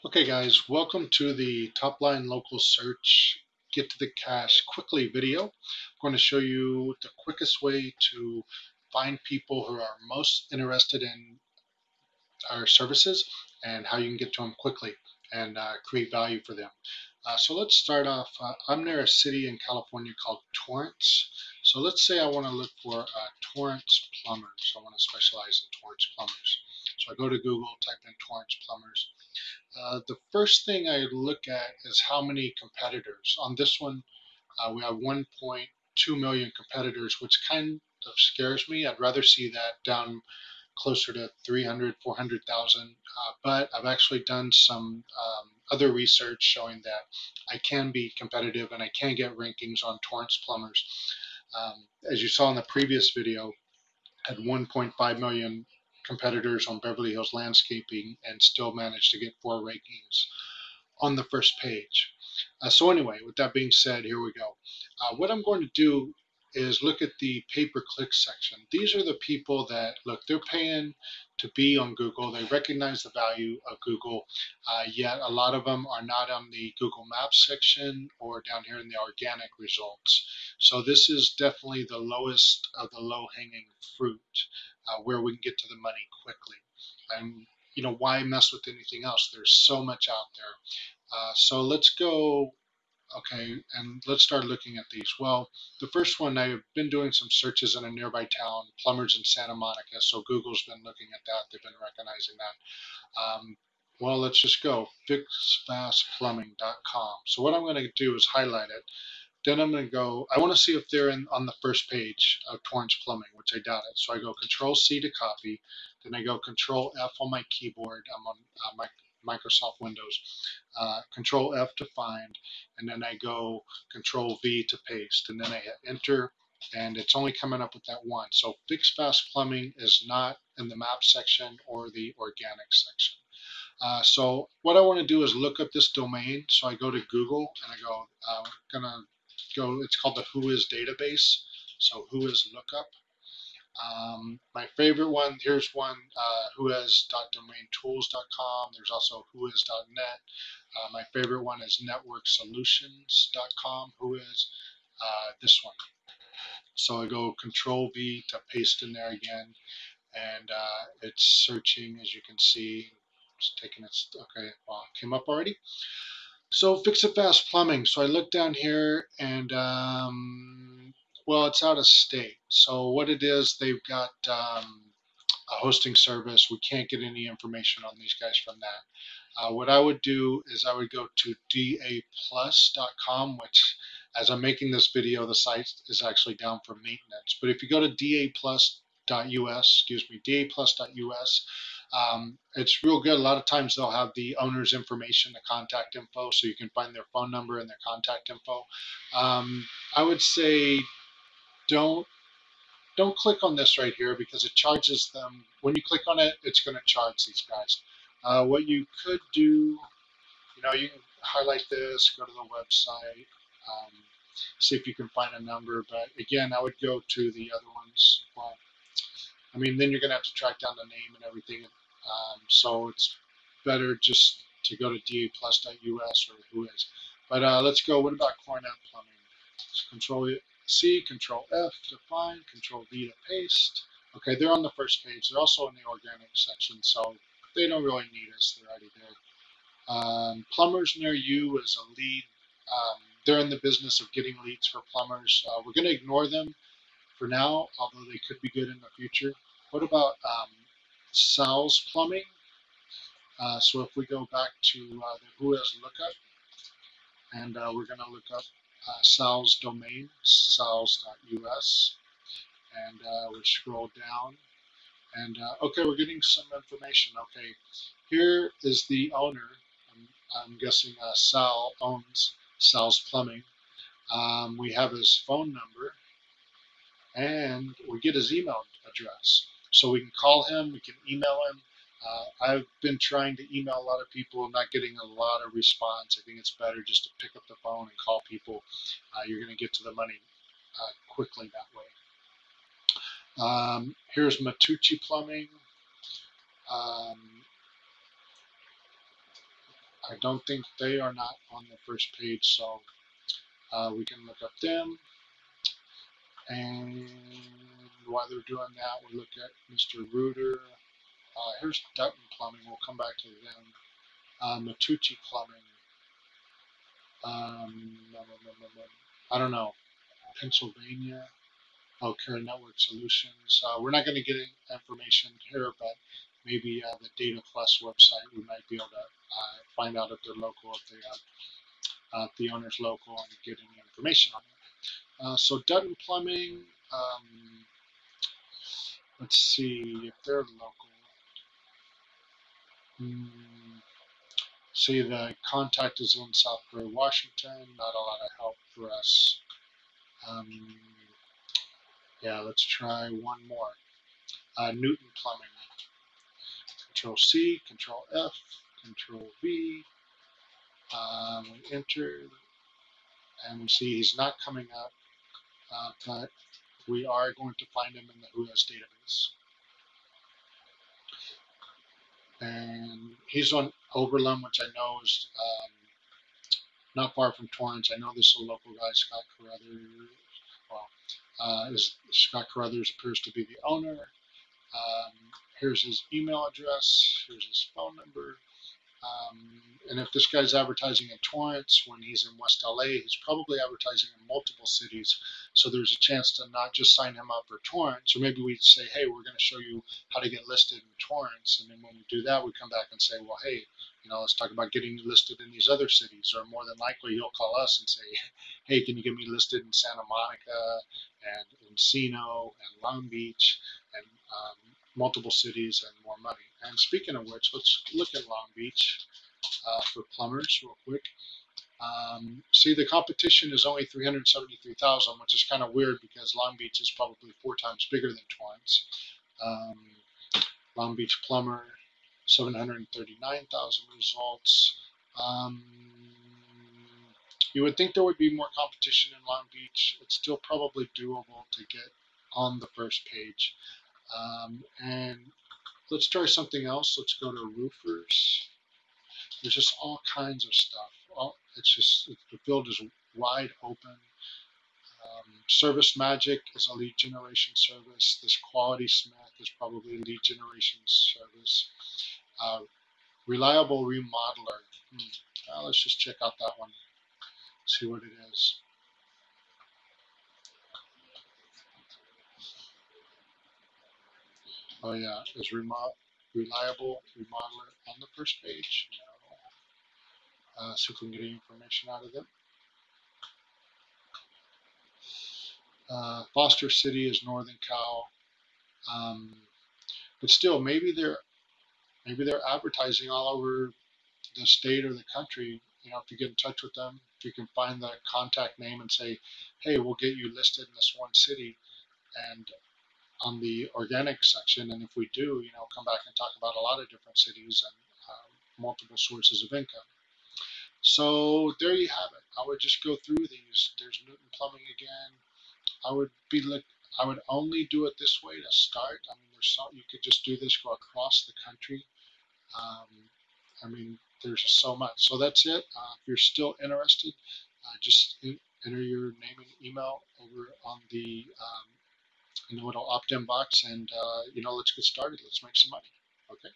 Okay guys, welcome to the top line local search get to the cash quickly video. I'm going to show you the quickest way to find people who are most interested in our services and how you can get to them quickly and create value for them. So let's start off. I'm near a city in California called Torrance. So let's say I want to look for Torrance plumbers. I want to specialize in Torrance plumbers. So I go to Google, type in Torrance plumbers. The first thing I look at is how many competitors. On this one, we have 1.2 million competitors, which kind of scares me. I'd rather see that down closer to 300, 400,000. But I've actually done some other research showing that I can be competitive and I can get rankings on Torrance plumbers. As you saw in the previous video, had 1.5 million competitors on Beverly Hills Landscaping and still managed to get 4 rankings on the first page. So anyway, with that being said, here we go. What I'm going to do is look at the pay-per-click section. These are the people that, look, they're paying to be on Google. They recognize the value of Google, yet a lot of them are not on the Google Maps section or down here in the organic results. So this is definitely the lowest of the low-hanging fruit, where we can get to the money quickly. And why mess with anything else? There's so much out there. So let's go, okay, and let's start looking at these. Well, the first one, I've been doing some searches in a nearby town, plumbers in Santa Monica, so Google's been looking at that. They've been recognizing that. Well, let's just go, fixfastplumbing.com. So what I'm going to do is highlight it. Then I'm going to go, I want to see if they're on the first page of Torrance Plumbing, which I doubt it. So I go Control C to copy. Then I go Control F on my keyboard. I'm on my Microsoft Windows. Control F to find. And then I go Control V to paste. And then I hit Enter. And it's only coming up with that one. So Fix Fast Plumbing is not in the map section or the organic section. So what I want to do is look up this domain. So I go to Google and I go, gonna go, it's called the Who Is database. So Who Is lookup. My favorite one, here's one, whois.domaintools.com. There's also whois.net. My favorite one is networksolutions.com. Who is this one. So I go Control V to paste in there again, and it's searching, as you can see. It's taking its, okay, well, it came up already. So Fix It Fast Plumbing. So I look down here and, well, it's out of state. So what it is, they've got a hosting service. We can't get any information on these guys from that. What I would do is I would go to daplus.com, which, as I'm making this video, the site is actually down for maintenance. But if you go to daplus.us, daplus.us, it's real good. A lot of times they'll have the owner's information, the contact info, so you can find their phone number and their contact info. I would say don't click on this right here because it charges them. When you click on it, it's going to charge these guys. What you could do, you can highlight this, go to the website, see if you can find a number. But again, I would go to the other ones. Well, I mean, then you're going to have to track down the name and everything. So it's better just to go to daplus.us or who is. But let's go. What about Cornet Plumbing? So Control C, Control F to find, Control V to paste. Okay, they're on the first page. They're also in the organic section, so they don't really need us. They're already there. Plumbers near you is a lead. They're in the business of getting leads for plumbers. We're going to ignore them for now, although they could be good in the future. What about Sal's Plumbing? So if we go back to the Who Has Lookup, and we're going to look up Sal's domain, sals.us, and we scroll down, and okay, we're getting some information. Okay, here is the owner. I'm guessing Sal owns Sal's Plumbing. We have his phone number, and we get his email address. So we can call him, we can email him. I've been trying to email a lot of people, not getting a lot of response. I think it's better just to pick up the phone and call people. You're going to get to the money quickly that way. Here's Matucci Plumbing. Um, I don't think they are not on the first page, so we can look up them. And while they're doing that, we look at Mr. Reuter. Here's Dutton Plumbing. We'll come back to them. Matucci Plumbing. I don't know. Pennsylvania. Oh, Care Network Solutions. We're not going to get information here, but maybe the Data Plus website, we might be able to find out if they're local, if the owner's local, and get any information on it. So Dutton Plumbing, let's see if they're local. See, the contact is in South Prairie, Washington. Not a lot of help for us. Yeah, let's try one more. Newton Plumbing. Control C, Control F, Control V. We enter, and we see he's not coming up, but we are going to find him in the WHOIS database. And he's on Oberlin, which I know is not far from Torrance. I know this is a local guy, Scott Carruthers. Well, Scott Carruthers appears to be the owner. Here's his email address. Here's his phone number. And if this guy's advertising in Torrance when he's in West LA, he's probably advertising in multiple cities. So there's a chance to not just sign him up for Torrance, or maybe we say, hey, we're going to show you how to get listed in Torrance. And then when we do that, we come back and say, well, hey, let's talk about getting you listed in these other cities. Or more than likely, he'll call us and say, hey, can you get me listed in Santa Monica and Encino and Long Beach and multiple cities and more money. And speaking of which, let's look at Long Beach for plumbers real quick. See, the competition is only 373,000, which is kind of weird because Long Beach is probably 4 times bigger than Torrance. Long Beach plumber, 739,000 results. You would think there would be more competition in Long Beach. It's still probably doable to get on the first page. And let's try something else. Let's go to roofers. There's just all kinds of stuff. The field is wide open. Service Magic is a lead generation service. This Quality Smith is probably a lead generation service. Reliable Remodeler. Let's just check out that one. See what it is. Oh yeah, is Reliable Remodeler on the first page? No. See if we can get any information out of them. Foster City is Northern Cal, but still, maybe they're advertising all over the state or the country. If you get in touch with them, if you can find the contact name and say, hey, we'll get you listed in this one city and on the organic section, and if we do, come back and talk about a lot of different cities and multiple sources of income. So there you have it. I would just go through these. There's Newton Plumbing again. I would only do it this way to start. I mean, you could just do this, go across the country. I mean, there's just so much. So that's it. If you're still interested, just enter your name and email over on the little opt-in box, and let's get started. Let's make some money. Okay.